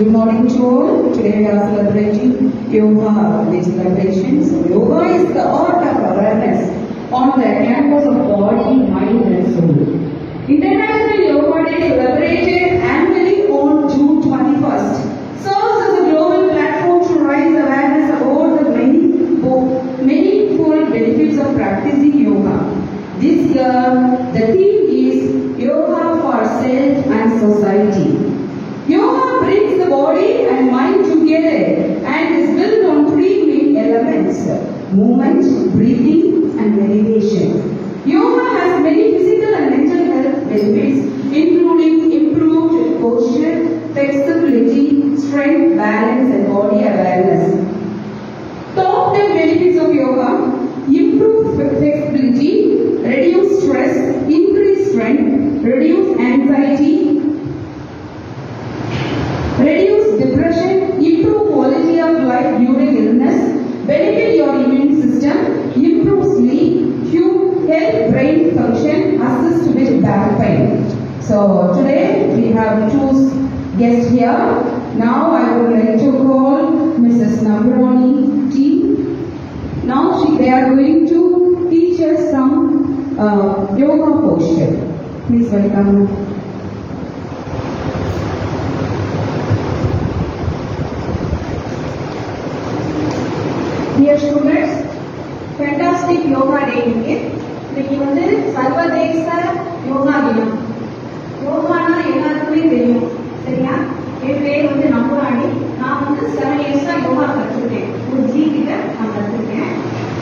Good morning to all. Today we are celebrating Yoga Day celebration. So Yoga is the art of awareness on the canvas of body, mind and soul. International Yoga Day celebrated annually on June 21st serves as a global platform to raise awareness about the many-fold benefits of practicing yoga. This year, the theme is Yoga for Self and Society. Yoga brings the body and mind together and is built on three main elements: movement, breathing and meditation. Yoga has many physical and mental health benefits, including improved posture, flexibility, strength, balance and body awareness. Top 10 benefits of yoga: improve flexibility, reduce stress, increase strength, reduce anxiety, reduce depression, improve quality of life during illness, benefit your immune system, improve sleep, help brain function, assist with back pain. So today we have two guests here. Now I would like to call Mrs. Nabroni T. Now they are going to teach us some yoga posture. Please welcome. Dear students, fantastic yoga day இன்னைக்கு வந்து சர்வதேச யோகா தினம். யோகானா எல்லாருக்குமே தெரியும், சரியா? என் பேர் வந்து நம்புராணி. நான் வந்து 7 இயர்ஸா யோகா கற்றுருக்கேன். ஒரு ஜி கிட்ட நான் கற்றுருக்கேன்.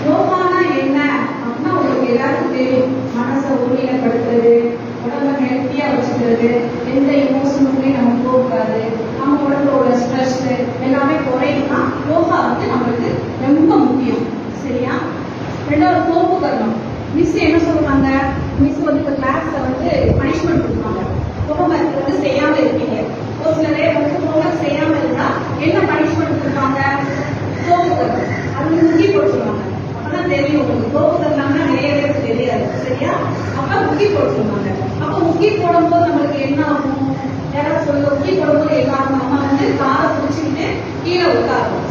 யோகானா என்ன அப்படின்னா உங்களுக்கு எல்லாருக்கும் தெரியும். மனசை ஒருநிலைப்படுத்துறது, உடம்ப ஹெல்த்தியா வச்சுக்கிறது, எந்த இமோஷனுக்குமே நம்ம போகாது, நம்ம உடம்போட ஸ்ட்ரெஸ் எல்லாமே குறையும்னா யோகா வந்து நம்மளுக்கு ரொம்ப முக்கியம், சரியா? ரெண்டாவது கோப்பு கரணம். மிஸ் என்ன சொல்லுவாங்க? மிஸ் வந்து இப்போ கிளாஸ்ல வந்து பனிஷ்மெண்ட் கொடுப்பாங்க. ஹோம்ஒர்க் வந்து செய்யாம இருப்பீங்க. ஒரு சில நேரம் வந்து ஹோம்ஒர்க் செய்யாம இருந்தா என்ன பனிஷ்மெண்ட் கொடுப்பாங்க? கோப்பு கரணம். அது முக்கி போட்டுருவாங்க. அப்பதான் தெரியும் உங்களுக்கு. கோப்பு கரணம்னா நிறைய பேருக்கு தெரியாது, சரியா? அப்ப முக்கி போட்டுருவாங்க. அப்ப முக்கி போடும்போது நம்மளுக்கு என்ன ஆகும்? யாராவது சொல்ல முக்கி போடும்போது என்ன ஆகும்? நம்ம வந்து காலை பிடிச்சிக்கிட்டு கீழே உட்காரும்,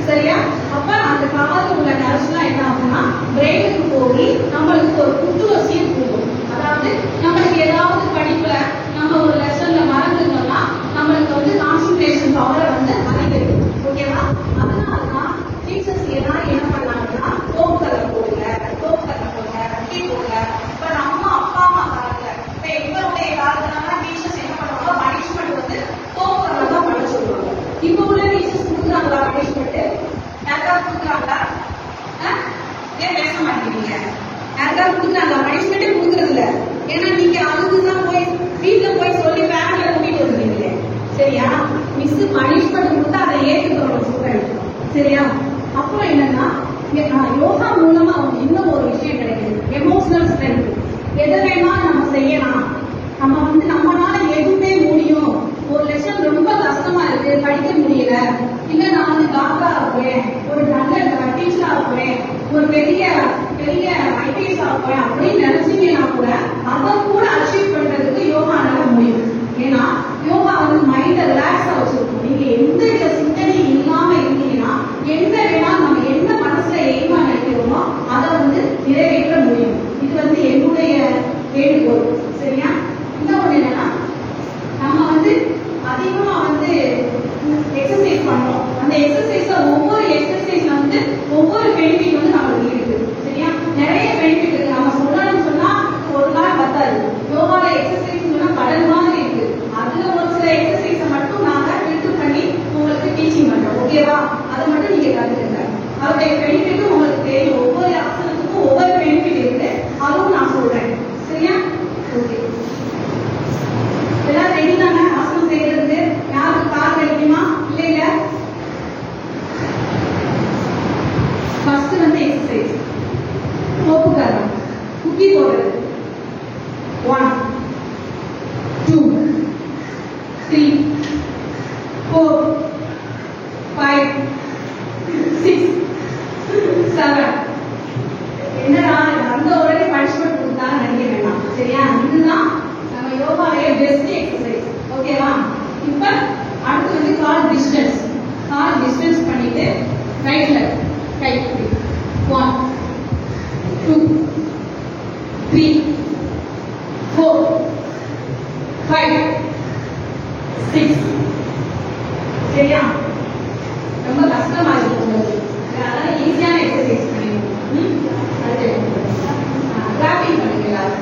சரியா? அப்ப அந்த காது உள்ள நர்ஸ்லாம் என்ன ஆகும்னா பிரெயினுக்கு போய் நம்மளுக்கு ஒரு புத்துணர்ச்சியை கொடுக்கும். அதாவது நம்மளுக்கு ஏதாவது படிப்புல நம்ம ஒரு லெசன்ல மறந்துட்டோம்னா நம்மளுக்கு வந்து கான்சென்ட்ரேஷன் பவரை வந்து அதிகரிக்கும், ஓகேவா? அதனாலதான் டீச்சர்ஸ் எல்லாம் என்ன பண்ணாங்கன்னா கோப்புகளை போடுங்க, கோப்புகளை போடுங்க, கட்டி போடுங்க. இப்ப நம்ம அப்பா அம்மா காலத்துல, இப்ப எங்களுடைய காலத்துல டீச்சர்ஸ் என்ன பண்ணுவாங்க? பனிஷ்மெண்ட் வந்து கோப்புகளை தான் பண்ண சொல்லுவாங்க. இப்ப உள்ள டீச்சர்ஸ் கொடுக்குறாங்களா பனிஷ்மெண்ட்? யாருக்காவது கொடுக்குறாங்களா? ஏன் பேச மாட்டேங்கிறீங்க? யாருக்காவது கொடுக்குறாங்களா? பனிஷ்மெண்டே கொடுக்கறது இல்ல. ஏன்னா நீங்க அதுக்குதான் போய் வீட்டுல போய் சொல்லி பேரண்ட்ல கூட்டிட்டு வந்துருக்கீங்க, சரியா? மிஸ் பனிஷ்மெண்ட் கொடுத்தா அதை ஏற்றுக்கணும் ஸ்டூடெண்ட், சரியா? அப்புறம் என்னன்னா யோகா மூலமா அவங்க இன்னும் ஒரு விஷயம் கிடைக்குது, எமோஷனல் ஸ்ட்ரென்த். எதை வேணாலும் நம்ம செய்யலாம். நம்ம வந்து நம்மளால எதுவுமே முடியும். ஒரு லெசன் ரொம்ப கஷ்டமா இருக்கு, படிக்க முடியல, இல்ல நான் வந்து டாக்டரா இருப்பேன், ஒரு நல்ல டீச்சரா இருப்பேன், ஒரு பெரிய பெரிய ஐபிஎஸ் ஆகுவேன் அப்படின்னு நினைச்சீங்கன்னா கூட அதை கூட அச்சீவ் பண்றதுக்கு யோகானால முடியும். ஏன்னா யோகா வந்து மைண்டை ரிலாக்ஸா வச்சிருக்கும். நீங்க எந்த வித சிந்தனையும் இல்லாம இருந்தீங்கன்னா எந்த வேணாலும் நம்ம என்ன மனசுல எய்மா நினைக்கிறோமோ அதை வந்து நிறைவேற்ற முடியும். இது வந்து என்னுடைய வேண்டுகோள், சரியா? இன்னொன்று என்னன்னா நம்ம வந்து அதிகமா வந்து எக்ஸசைஸ் பண்றோம். அந்த எக்ஸசைஸ் ஒவ்வொரு எக்ஸசைஸ்ல வந்து ஒவ்வொரு பெனிஃபிட் வந்து நம்மளுக்கு இருக்கு, சரியா? நிறைய பெனிஃபிட் இருக்கு. நம்ம சொல்லணும்னு சொன்னா ஒரு நாள் பத்தாது. யோகால எக்ஸசைஸ் கடல் மாதிரி இருக்கு. அதுல ஒரு சில எக்ஸசைஸை மட்டும் நாங்க ஃபில்டர் பண்ணி உங்களுக்கு டீச்சிங் பண்றோம், ஓகேவா? அதை மட்டும் நீங்க கத்துக்கங்க. அதோடைய பெனிஃபிட்டும் உங்களுக்கு தெரியும். ஒவ்வொரு ஆசனத்துக்கும் ஒவ்வொரு பெனிஃபிட் இருக்கு, அதுவும் நான் சொல்றேன், சரியா? ஓகே, எல்லாம் ரெடி தானே? ஆசனம் செய்யறதுக்கு யாருக்கு கால் கிடைக்குமா? இல்லைங்க. ஃபர்ஸ்ட் வந்து எக்ஸசைஸ் கோப்பு கரணம், குக்கி போடுறது. 1 2 3 4 5 6 7. என்னடா அந்த உடனே பனிஷ்மெண்ட் கொடுத்தாங்க நினைக்க வேண்டாம், சரியா? இதுதான் நம்ம யோகாலயே பெஸ்ட் எக்ஸசைஸ், ஓகேவா? இப்ப அடுத்து வந்து கால் டிஸ்டன்ஸ். கால் டிஸ்டன்ஸ் பண்ணிட்டு ரைட்ல கை 1 2 3 4 5 6. சரியா? ரொம்ப கஷ்டமா இருக்கு உங்களுக்கு. அதனால ஈஸியான எக்ஸசைஸ் பண்ணிடுவோம். அடுத்து கிராஃபிங் பண்ணுங்க எல்லாரும்.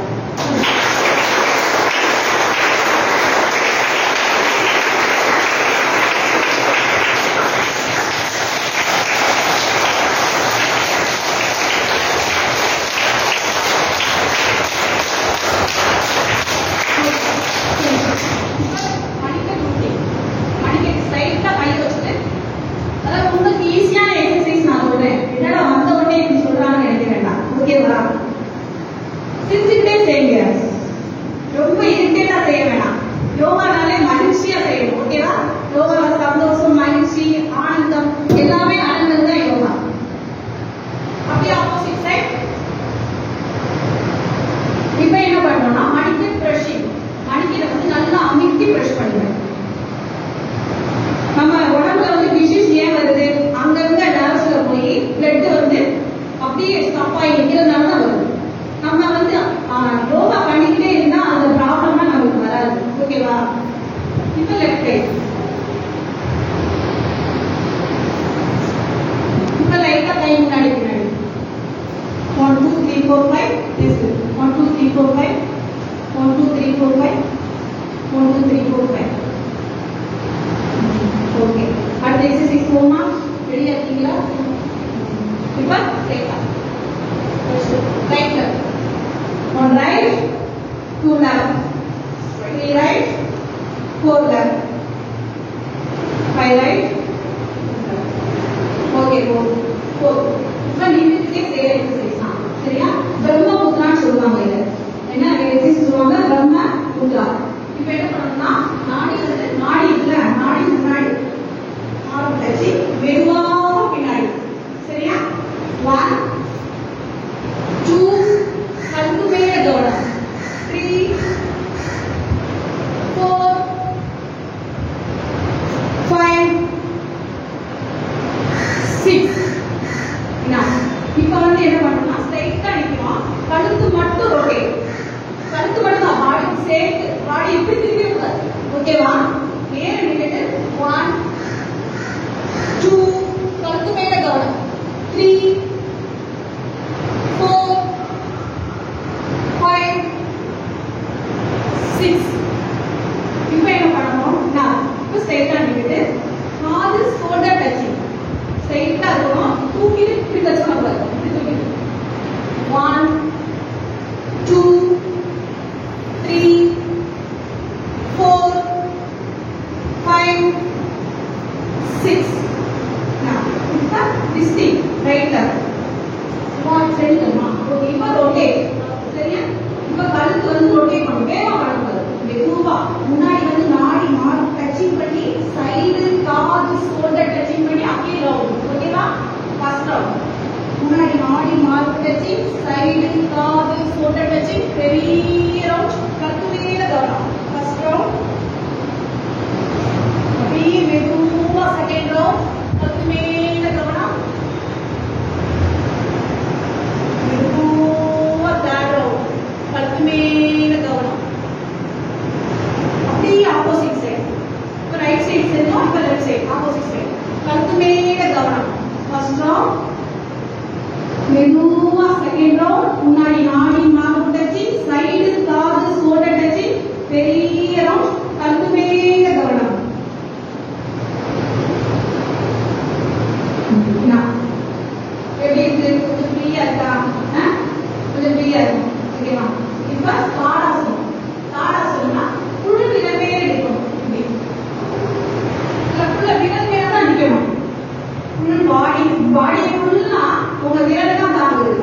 பாடி ஃபுல்லா உங்க விரல் தான் தாங்குது.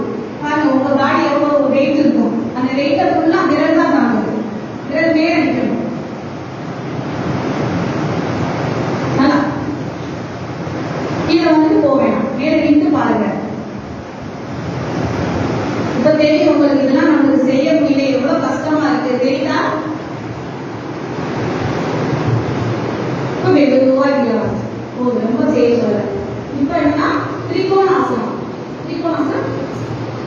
பாருங்க உங்க பாடி எவ்வளவு வெயிட் இருக்கும். ஓகே மெதுவா இல்ல போதும் ரொம்ப சேஞ்ச் வர. இப்போ என்னன்னா திரிகோணாசனம். திரிகோணாசனம்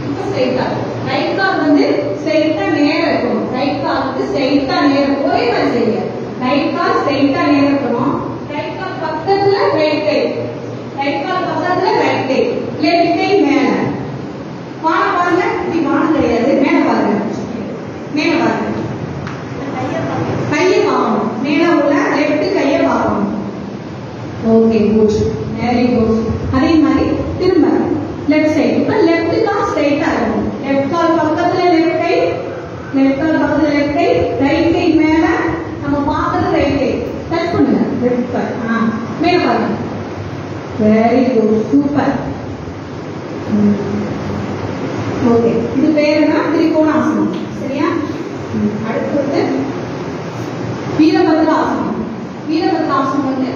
இப்போ ஸ்ட்ரைட்டா ரைட் கால் வந்து ஸ்ட்ரைட்டா நேரா இருக்கணும். ரைட் கால் வந்து ஸ்ட்ரைட்டா நேரா ஒரே மாதிரி செய்யுங்க. ரைட் கால் ஸ்ட்ரைட்டா நேரா இருக்கணும். ரைட் கால் பக்கத்துல ரைட் கை, ரைட் கால் பக்கத்துல ரைட் கை, லெஃப்ட் கை மேல. வானம் பாருங்க, இப்படி வானம் கிடையாது, மேல பாருங்க, மேல பாருங்க. கையை பார்க்கணும், மேல உள்ள லெஃப்ட் கையை பார்க்கணும். Okay good, very good. அதே மாதிரி திரும்ப லெஃப்ட் சைடு. இப்போ லெஃப்ட் கால் ஸ்ட்ரைட்டா இருக்கணும். லெஃப்ட் கால் பக்கத்துல லெஃப்ட் கை, லெஃப்ட் கால் பக்கத்துல லெஃப்ட் கை, ரைட் கை மேல, நம்ம பார்த்தது ரைட் கை டச் பண்ணுங்க. லெஃப்ட் கால் மேல பாருங்க. Very good, super. ஓகே, இது பேர் என்ன? திரிகோணாசனம். சரியா? அடுத்து வந்து வீரபத்ராசனம். வீரபத்ராசனம் வந்து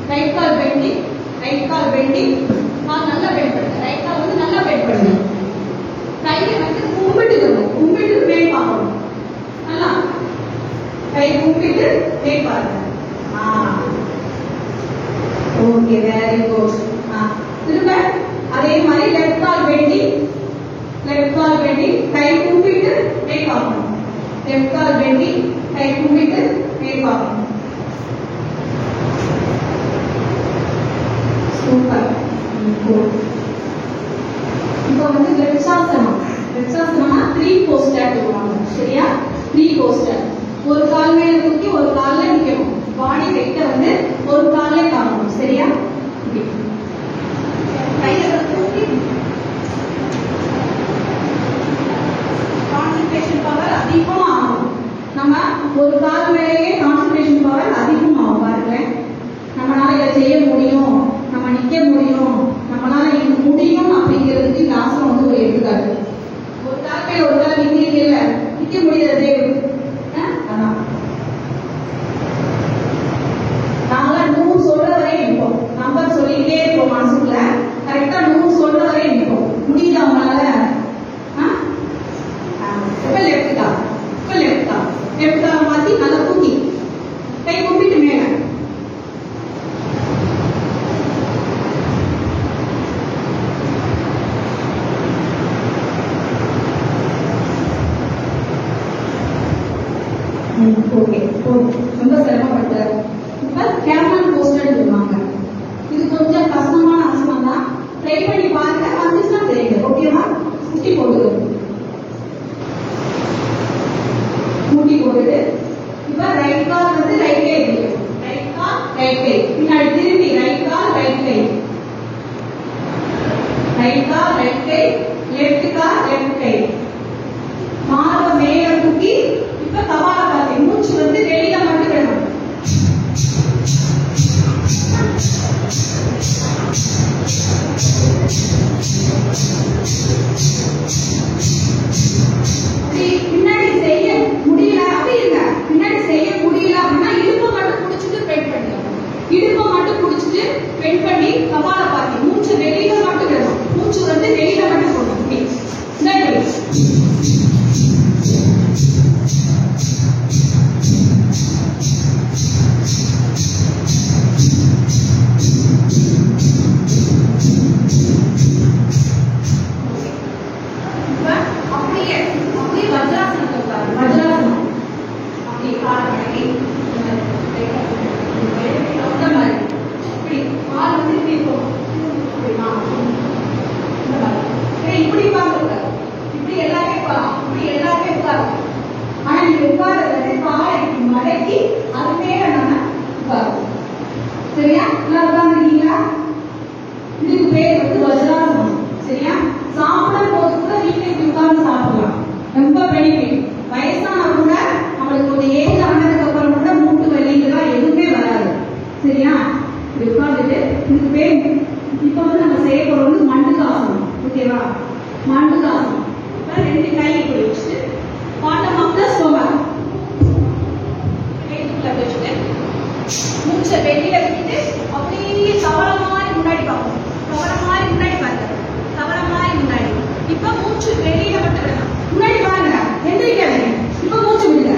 write call bending, write call bending, கால் நல்லா பெண்ட் பண்ணுங்க. ரைட் கால் வந்து நல்லா பெண்ட் பண்ணுங்க. கையை வந்து கும்பிட்டுக்கணும், கும்பிட்டு மேல் பார்க்கணும். நல்லா கை கும்பிட்டு மேல் பாருங்க. Okay, very good. திரும்ப அதே மாதிரி லெஃப்ட் கால் பெண்டிங், லெஃப்ட் கால் பெண்டிங், கை கும்பிட்டு மேல் பார்க்கணும். லெஃப்ட் கால் பெண்டிங், கை கும்பிட்டு மேல் பார்க்கணும். சூப்பர். இப்போ வந்து விருட்சாசனம். விருட்சாசனம்னா 3 போஸ்டர் சொல்லுவாங்க. சரியா? 3 போஸ்டர். ஒரு கால் மேல தூக்கி ஒரு கால்ல நிக்கணும். பாடி வெயிட்ட வந்து ஒரு கால்ல காணணும். சரியா? கையை தூக்கி கான்சென்ட்ரேஷன் பவர் அதிகமா ஆகும். நம்ம ஒரு கால் மேலேயே கான்சென்ட்ரேஷன் பவர் அதிகமாகும். பாருங்க, நம்மளால இதை செய்ய முடியும், நம்ம நிக்க முடியும், நம்மளால இது முடியும் அப்படிங்கிறதுக்கு இந்த ஆசனம் வந்து ஒரு எடுத்துக்காட்டு. ஒரு கால் மேல ஒரு கால் நிக்கிறீங்கல்ல, நிக்க முடியாது. அதான் நாங்களாம் 100 சொல்ற வரை நிற்போம். நம்பர் சொல்லிக்கிட்டே இருப்போம் மனசுக்குள்ள. கரெக்டா 100 சொல்ற வரை நிற்போம். முடியுது அவங்களால? இப்ப லெஃப்ட் கால், இப்ப லெஃப்ட் கால், லெஃப்ட் கால் மாத்தி நல்லா தூக்கி கை கும்பிட்டு மேல. ஓகே, ரொம்ப சிரமப்பட்டு. இப்ப கேமரா போஸ்டர் சொல்லுவாங்க. இது கொஞ்சம் கஷ்டமான ஆசனம் தான். ட்ரை பண்ணி பாருங்க, வந்துச்சுன்னா செய்யுங்க. ஓகேவா? முட்டி போடுது, முட்டி போடுது. இப்ப ரைட் கால் வந்து ரைட் கை, ரைட் கால் ரைட் கை, பின்னாடி திரும்பி ரைட் கால் ரைட் கை, ரைட் கால் ரைட் கை, லெஃப்ட் கால் லெஃப்ட் கை, மார்பை மேல தூக்கி. இப்ப கபாலபாதி, மூச்சு வந்து வெளியில மட்டும் விடணும். பின்னாடி செய்ய முடியல அப்படிங்க, பின்னாடி செய்ய முடியல அப்படின்னா இடுப்பை மட்டும் புடிச்சிட்டு பெண்ட் பண்ணிக்கணும். இடுப்பை மட்டும் புடிச்சிட்டு பெண்ட் பண்ணி கபாலபாதி, மூச்சு வெளியில மட்டும் விடணும். மூச்சு வந்து வெளியில மட்டும் போடணும். அப்படியே அப்படியே வஜ்ராசனத்தை உட்காரு. வஜ்ராசனம் அப்படியே கால் மடக்கி அந்த மாதிரி இப்படி கால் வந்து இப்படி போகும். இப்படி உட்கார்ந்து, இப்படி எல்லாமே இப்படி எல்லாமே உட்காரும். ஆனா நீங்க உட்கார்றது காலை மடக்கி அது மேல நம்ம உட்காரும். சரியா? நல்லா உட்கார்ந்துருக்கீங்களா? இதுக்கு பேர் வந்து வஜ்ராசனம். சரியா? சாப்பிடும் போது கூட வீட்டுல இப்படி உட்கார்ந்து சாப்பிடலாம். ரொம்ப பெனிஃபிட். வயசான கூட நம்மளுக்கு ஒரு ஏஜ் ஆனதுக்கு அப்புறம் கூட மூட்டு வலிகள்லாம் எதுவுமே வராது. சரியா? இப்படி உட்கார்ந்துட்டு இதுக்கு பேர் இப்ப வந்து நம்ம செய்ய போறது மண்டுகாசனம். ஓகேவா? மண்டுகாசனம். ரெண்டு கை இப்படி வச்சுட்டு பாட்டம் ஆஃப் த ஸ்டொமக் வச்சுட்டு மூச்சை வெளியில விட்டுட்டு அப்படியே கவனமாய் முன்னாடி பார்க்கணும். கவனமாய் முன்னாடி பாருங்க, கவனமாய் முன்னாடி. இப்ப மூச்சு வெளியில மட்டும் விடணும். முன்னாடி பாருங்க, எந்திரிக்காதீங்க. 5 மூச்சு விடுங்க.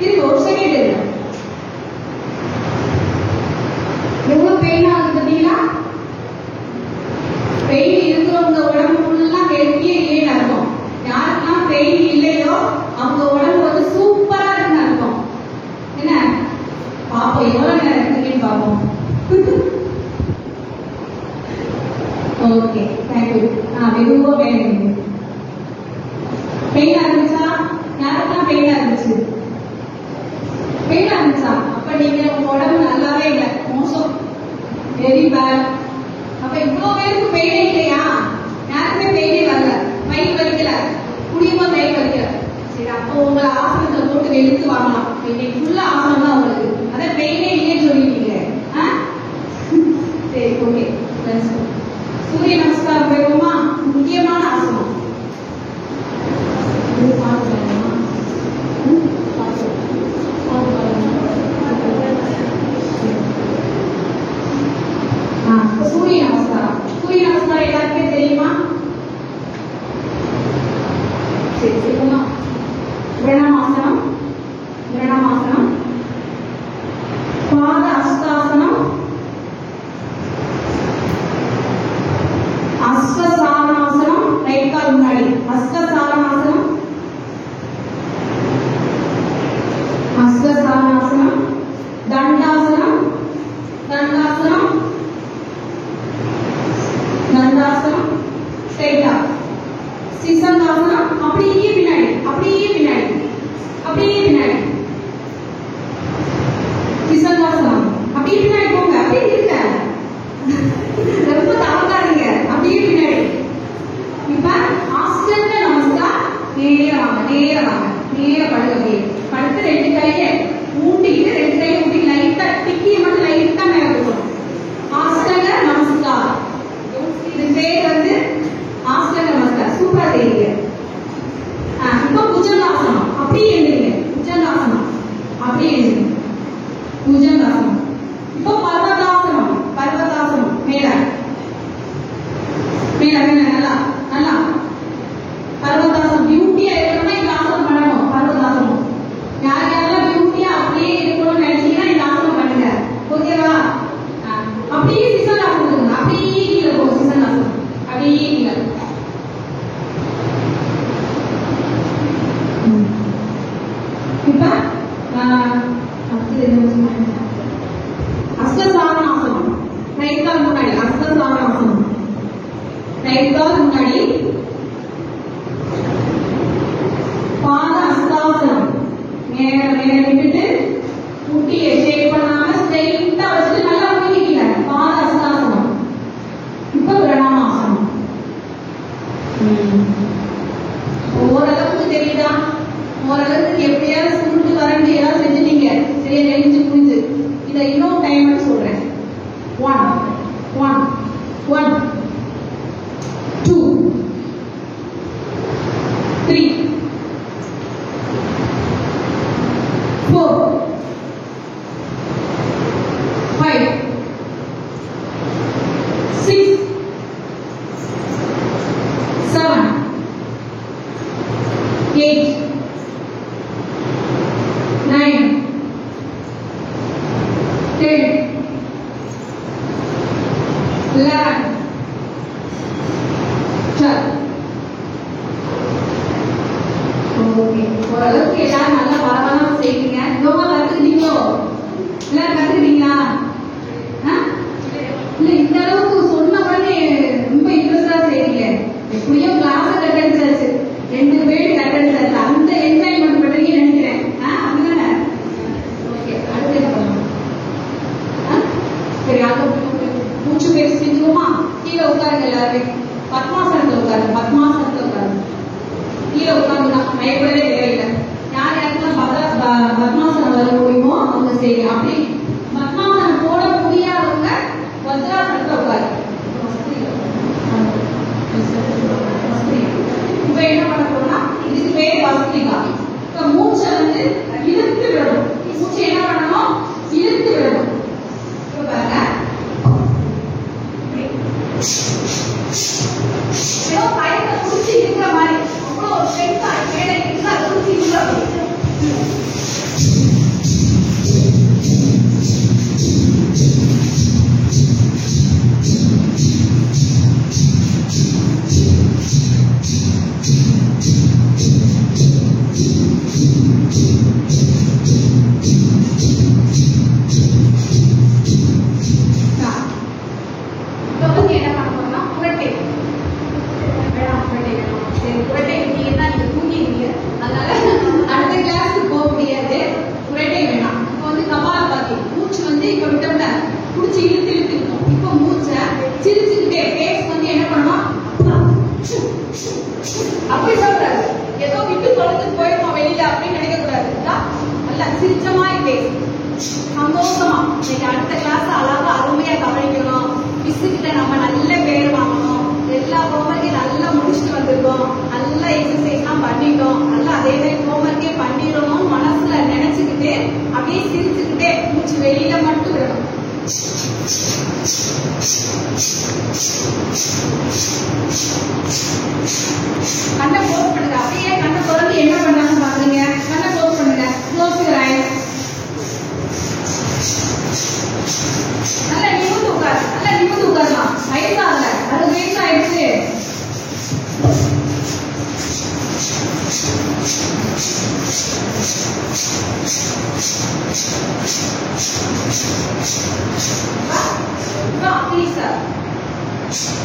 இருக்கு ஒரு செகண்ட் இருக்கு. எவ்வளவு பெயின் ஆகுது பார்த்தீங்களா? பெயின் இருக்கிறவங்க உடம்பு ஃபுல்லா ஹெல்த்தியே இல்லைன்னு அர்த்தம். யாருக்கெல்லாம் பெயின் இல்லையோ அவங்க உடம்பு வந்து சூப்பரா இருக்குன்னு அர்த்தம். என்ன பாப்போம் எவ்வளவு நேரம் இருக்குன்னு பாப்போம். Okay thank you. மெதுவா வேணும். பெயினா இருந்துச்சா? யாருக்கெல்லாம் பெயினா இருந்துச்சு? பெயினா இருந்துச்சா? அப்ப நீங்க உங்க உடம்பு நல்லாவே இல்லை, மோசம், வெரி பேட். அப்ப இவ்வளவு பேருக்கு பெயினே இல்லையா? யாருக்குமே பெயினே வரல, வயிறு வலிக்கல, குடியுமா வயிறு வலிக்கல. சரி, அப்போ உங்களை ஆசனத்துல போட்டு எடுத்து வாங்கலாம். இன்னைக்கு ஃபுல்லா ஆசனம் தான் உங்களுக்கு. அதான் பெயினே இல்லைன்னு சொல்லிட்டீங்க. சரி ஓகே. சூரிய நமஸ்காரம் போயிருவோமா? முக்கியமான ஆசனம். சூரிய நமஸ்காரம். சூரிய நமஸ்காரம் எல்லாருக்குமே தெரியுமா? சரி சரிங்களா? பிரணாமாசனம், பிரணாமாசனம், பாத அஷ்டாசனம், அஷ்டசாரணாசனம், ரைட் கால் முன்னாடி அஷ்டசாரணாசனம், அஷ்டசாரணாசனம், தண்டாசனம், தண்டாசனம், தண்டாசனம், ஸ்ட்ரைட்டா, சிசங்காசனம், அப்படியே பின்னாடி, அப்படியே பின்னாடி, அப்படியே பின்னாடி, சிசங்காசனம், அப்படியே பின்னாடி போங்க, அப்படியே இருக்க, ரொம்ப தாங்காதீங்க, அப்படியே பின்னாடி. இப்ப ஆஸ்தங்க நமஸ்கார். நேரா வாங்க, நேரா வாங்க, நேரா படுங்க. அப்படியே படுத்து ரெண்டு கையை ஊட்டிட்டு, ரெண்டு கையை ஊட்டி லைட்டா டிக்கியை மட்டும் லைட்டா மேல போகணும். ஆஸ்தங்க நமஸ்கார். இது பேர் வந்து ஆஸ்தங்க நமஸ்கார். சூப்பரா தெரியுங்க. இப்ப புஜங்காசனம். அப்படியே எழுதுங்க, புஜங்காசனம், அப்படியே எழுதுங்க, புஜங்காசனம். இப்போ பர்வதாசனம், பர்வதாசனம். மேல மேல மேல நல்லா நல்லா பர்வதாசனம். பியூட்டியா இருக்கணும்னா இந்த ஆசனம் பண்ணணும். பர்வதாசனம் யார் யாரெல்லாம் பியூட்டியா அப்படியே இருக்கணும்னு நினைச்சீங்கன்னா இந்த ஆசனம் பண்ணுங்க. ஓகேவா? அப்படியே சிசங்காசனம் பண்ணுங்க. அப்படியே கீழே போகும் சிசங்காசனம். அப்படியே கீழே. இப்ப அஷ்டசாரணாசனம். ரைட் கால் முன்னாடி அஷ்டசாரணாசனம். ரைட் கால் முன்னாடி பாத அஷ்டாசனம். மேல மேல விட்டுட்டு முட்டியை ஷேக் பண்ணாம ஸ்ட்ரைட்டா வச்சுட்டு நல்லா முடிக்கல. பாத அஷ்டாசனம். இப்ப பிரணாமாசனம். ஓரளவுக்கு தெரியுதா? ஓரளவுக்கு எப்படியாவது சுருட்டு வறண்டு ஏதாவது செஞ்சுட்டீங்க. சரியா நெஞ்சு புரிஞ்சு. இதை இன்னும் டைம் சொல்றேன். 1 1 1 2 3 4 5 6 7 8 9 10 11 12. ஓகே, ஓரளவுக்கு எல்லாரும் நல்லா பரவாயில்லாம செய்வீங்க. யோகா கத்துக்கிட்டீங்களோ? எல்லாரும் கத்துக்கிட்டீங்களா? இல்ல இந்த அளவுக்கு சொன்ன உடனே ரொம்ப இன்ட்ரெஸ்டா செய்றீங்க. எப்படியோ கிளாஸ் கட்டடிச்சாச்சு, 2 பேர் கட்டடிச்சாச்சு. அந்த என்ஜாய்மெண்ட் பண்றீங்கன்னு நினைக்கிறேன். அப்படிதானே? ஓகே, அடுத்து என்ன பண்ணலாம்? சரி, அங்க மூச்சு பேசி செஞ்சுக்கோமா? கீழே உட்காருங்க எல்லாருமே. பத்மாசனத்துல உட்காருங்க, பத்மாசனத்துல உட்காருங்க. கீழே உட்கார்ந்து பயப்படவே தேவையில்லை. யார் யாருக்கெல்லாம் பத்மாசனம் வர முடியுமோ அவங்க செய்யுங்க. அப்படி பத்மாசனம் போட முடியாதவங்க வஜ்ராசனத்துல உட்காரு. இப்ப என்ன பண்ண போறோம்னா, இதுக்கு பேர் வஸ்திகா. இப்ப மூச்சை வந்து இழுத்து விடணும். மூச்சை என்ன பண்ணணும்? இழுத்து விடணும். இப்ப பாருங்க, ஏதோ பயத்தை குடிச்சு இருக்கிற மாதிரி அவ்வளோ ஸ்ட்ரென்த்தா மேலே இருந்தா குடிச்சு இருக்கிற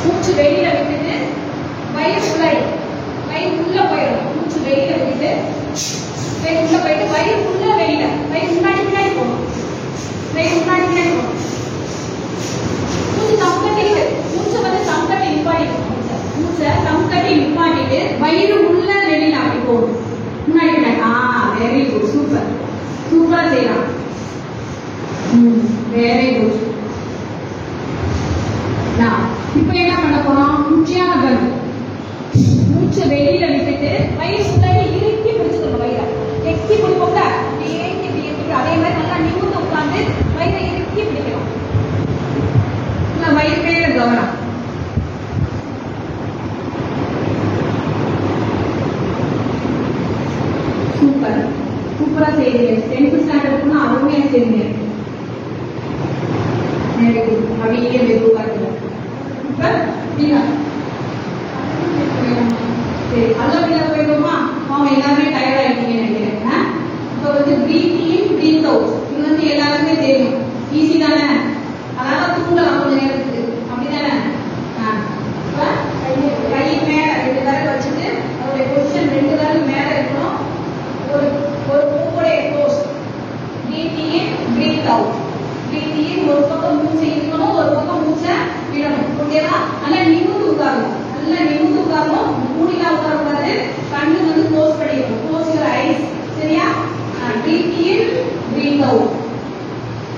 மூச்சு வெளியில விட்டுட்டு வயிறு உள்ள போயிடும். மூச்சு வெளியில விட்டுட்டு வயிறு உள்ள போயிட்டு வயிறு உள்ள வெளியில வயிறு முன்னாடி பின்னாடி போகணும். வயிறு முன்னாடி பின்னாடி போகணும். மூச்சு தம்கட்டிட்டு மூச்சை வந்து தம்கட்டி நிப்பாட்டிக்கணும். மூச்சை தம்கட்டி நிப்பாட்டிட்டு வயிறு உள்ள வெளியில அப்படி போகணும். முன்னாடி பின்னாடி. Very good. சூப்பரா செய்யலாம். Very good. இப்ப என்ன பண்ண போறோம்? முக்கியமான பங்கு. மூச்சை வெளியில விட்டுட்டு வயிறு சுத்தாடி இறுக்கி பிடிச்சுக்கணும். வயிறை எக்கி பிடிப்போம். அதே மாதிரி நல்லா நிமிர்ந்து உட்காந்து வயிறை இறுக்கி பிடிக்கணும். வயிறு மேல கவனம். சூப்பரா செய்யுங்க. 10th ஸ்டாண்டர்டுக்குன்னா அருமையா செய்யுங்க. அப்படியே மெதுவா சரி, அல்ல போயிடுவோமா? அவங்க எல்லாருமே டயர்ட் ஆயிட்டீங்கன்னு நினைக்கிறேன். இப்போ வந்து பிரீத் இன் பிரீத் அவுட். இது வந்து எல்லாருமே தெரியும். ஈஸி தானே? அதனால தூங்கலாம் கொஞ்ச நேரத்துக்கு. அப்படிதானே? கை மேல 2 விரல் வச்சுட்டு அதோடைய பொசிஷன் 2 விரல் மேல இருக்கணும். ஒரு மூக்குடைய க்ளோஸ். பிரீத் இன் பிரீத் அவுட். பிரீத் இன் ஒரு பக்கம் மூச்சை இழுக்கணும், ஒரு பக்கம் மூச்சை விடணும். ஓகேவா? நல்லா நிமிர்ந்து உட்காரணும். நல்லா நிமிர்ந்து உட்காரணும். மூடிலாம் உட்காரக்கூடாது. கண்ணு வந்து க்ளோஸ் பண்ணிக்கணும். Close your eyes. சரியா? பிரீத் இன் பிரீத் அவுட்.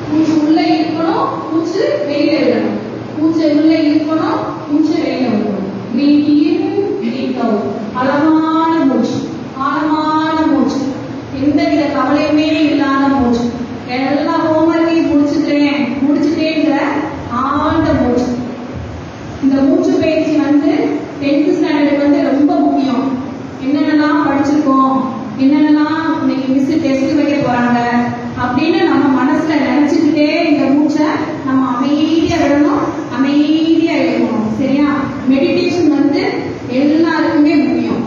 மூச்சு உள்ள இழுக்கணும், மூச்சு வெளியில விடணும். மூச்சை உள்ள இழுக்கணும், மூச்சை வெளியில விடணும். பிரீத் இன் பிரீத் அவுட். ஆழமான மூச்சு. ஆழமான மூச்சு. எந்தவித கவலையுமே இல்லாத மூச்சு. எல்லா ஹோம்ஒர்க்கையும் முடிச்சுட்டேங்கிற ஆழ்ந்த மூச்சு. இந்த மூச்சு பயிற்சி வந்து 10th ஸ்டாண்டர்டுக்கு வந்து ரொம்ப முக்கியம். என்னென்னலாம் படிச்சிருக்கோம், என்னென்னலாம் இன்னைக்கு மிஸ் டெஸ்ட் வைக்க போறாங்க அப்படின்னு நம்ம மனசுல நினைச்சுக்கிட்டே இந்த மூச்சை நம்ம அமைதியா விடணும், அமைதியா இருக்கணும். சரியா? மெடிடேஷன் வந்து எல்லாருக்குமே முக்கியம்.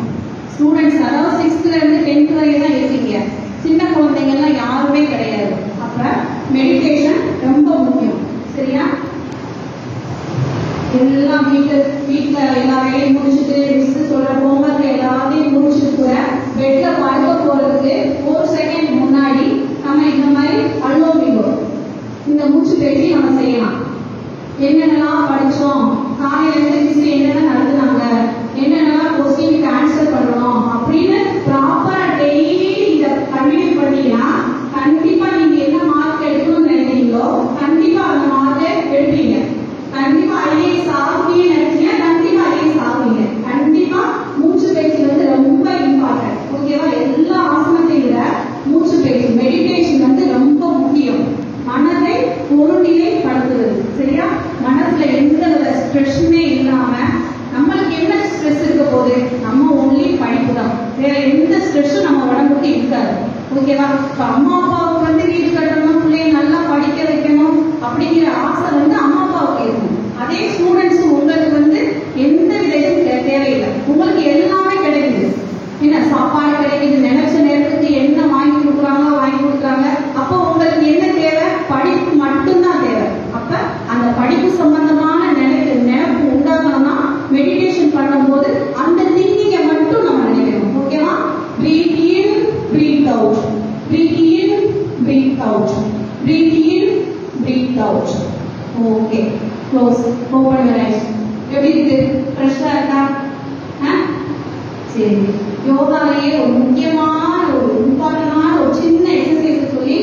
ஸ்டூடெண்ட்ஸ் அதாவது 6th இருந்து 10th வரை தான் இருக்கீங்க. சின்ன குழந்தைங்க எல்லாம் யாருமே கிடையாது. அப்ப மெடிடேஷன் ரொம்ப முக்கியம். சரியா? எல்லாம் வீட்டுல எல்லா வேலையும் முடிச்சுட்டு மிஸ் சொல்ற ஹோம்ஒர்க் எல்லாத்தையும் முடிச்சுட்டு கூட பெட்ல படுக்க போறதுக்கு 1 செகண்ட் முன்னாடி நம்ம இந்த மாதிரி அலோவிங்கோ இந்த மூச்சு பயிற்சி நம்ம செய்யலாம். என்னென்னலாம் படிச்சோம், காலையில இருந்து மிஸ் என்னென்ன நடத்துனாங்க, என்னென்னலாம் கொஸ்டினுக்கு ஆன்சர் பண்ணணும் அப்படின்னு ப்ராப்பரா டெய்லி இதை கண்டினியூ பண்ணீங்கன்னா கண்டிப்பா நீங்க என்ன மார்க் எடுக்கணும்னு நினைக்கிறீங்களோ கண்டிப்பா அந்த மார்க்கை எடுப்பீங்க. கண்டிப்பா ஐஏஎஸ் ஆகுவீங்கன்னு நினைச்சீங்க, கண்டிப்பா ஐஏஎஸ் ஆகுவீங்க. கண்டிப்பா மூச்சு பயிற்சி வந்து ரொம்ப இம்பார்ட்டன்ட். ஓகேவா? எல்லா ஆசனத்தை விட மூச்சு பயிற்சி மெடிடேஷன் வந்து ரொம்ப முக்கியம். மனதை ஒருநிலை படுத்துவது. சரியா? மனசுல எந்த ஒரு ஸ்ட்ரெஸ்ஸுமே இல்லாம நம்மளுக்கு என்ன ஸ்ட்ரெஸ் இருக்க போது? நம்ம ஒன்லி படிப்பு தான். வேற எந்த ஸ்ட்ரெஸ்ஸும் நம்ம உடம்புக்கு இருக்காது. ஓகேவா? அம்மா அப்பாவுக்கு வந்து வீடு கட்டணும், பிள்ளைய நல்லா படிக்க வைக்கணும் அப்படிங்கிற ஆசை வந்து அம்மா அப்பாவுக்கு இருக்கும். அதே ஸ்டூடெண்ட்ஸ் உங்களுக்கு வந்து எந்த விதையும் தேவையில்லை. உங்களுக்கு எல்லாமே கிடைக்குது. என்ன சாப்பாடு கிடைக்குது, நினைச்ச நேரத்துக்கு என்ன வாங்கி breathe out. Breathe in, breathe out. Okay. Close. Open your eyes. எப்படி இருக்கு? ஃப்ரெஷ்ஷா இருக்கா? சரி. யோகாவிலேயே ஒரு முக்கியமான ஒரு இம்பார்ட்டன்டான ஒரு சின்ன எக்ஸசைஸ் சொல்லி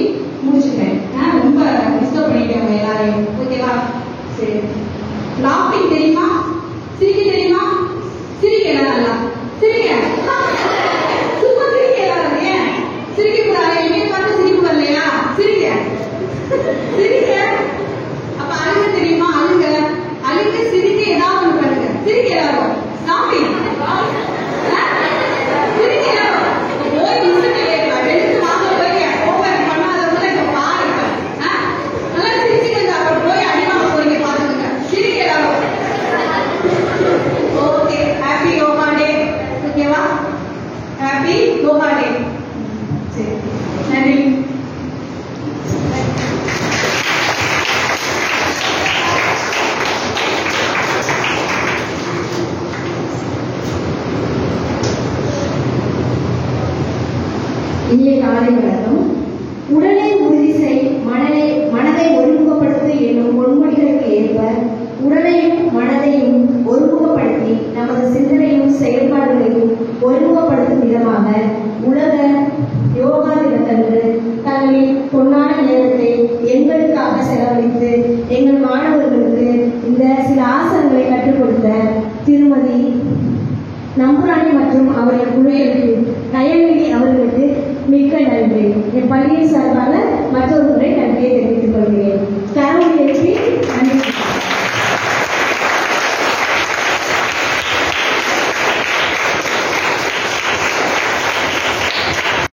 முடிச்சுட்டேன். ரொம்ப டிஸ்டர்ப் பண்ணிட்டேன் உங்க எல்லாரையும். ஓகேவா? சரி. லாஃபிங் தெரியுமா? சிரிக்க தெரியுமா? சிரிக்க நல்லா. சிரிக்க. சும்மா சிரிக்க எல்லாரும். ஏன் சிரிக்க கூடாது? என்னைய பார்த்து சிரிப்பு வரலையா? சிரிக்க. சிரிக்க. அப்ப அழுக தெரியுமா? அழுக. அழுக சிரிக்க ஏதாவது ஒண்ணு பண்ணுங்க. சிரிக்க எல்லாரும். லாஃபிங். சிரிக்க எல்லாரும். போய் மிஸ்ஸுக்கு எடுத்து வாங்க போய் ஹோம்ஒர்க் பண்ணாதவங்க இப்ப பாருங்க. நல்லா சிரிச்சுங்க. அப்புறம் போய் அடிவாங்க போறீங்க பாத்துக்கோங்க. சிரிக்க எல்லாரும். ஓகே. ஹாப்பி யோகா டே. ஓகேவா? ஹாப்பி யோகா டே. சரி. நன்றி. இனிய காலை வணக்கம். உடலை உறுதி செய், மனதை ஒருமுகப்படுத்து என்னும் பொன்மொழிகளுக்கு ஏற்ப உடலையும் மனதையும் ஒருமுகப்படுத்தி நமது சிந்தனையும் செயல்பாடுகளையும் ஒருமுகப்படுத்தும் விதமாக உலக யோகா தினத்தன்று தங்களின் பொன்னான நேரத்தை எங்களுக்காக செலவழித்து எங்கள் மாணவர்களுக்கு இந்த சில ஆசனங்களை கற்றுக் கொடுத்த திருமதி நம்புராணி மற்றும் அவர்கள் குழுவிற்கு தயநிதி அவர்களுக்கு மிக்க நன்றி. என் பள்ளியின் சார்பாக மற்றொரு முறை நன்றியை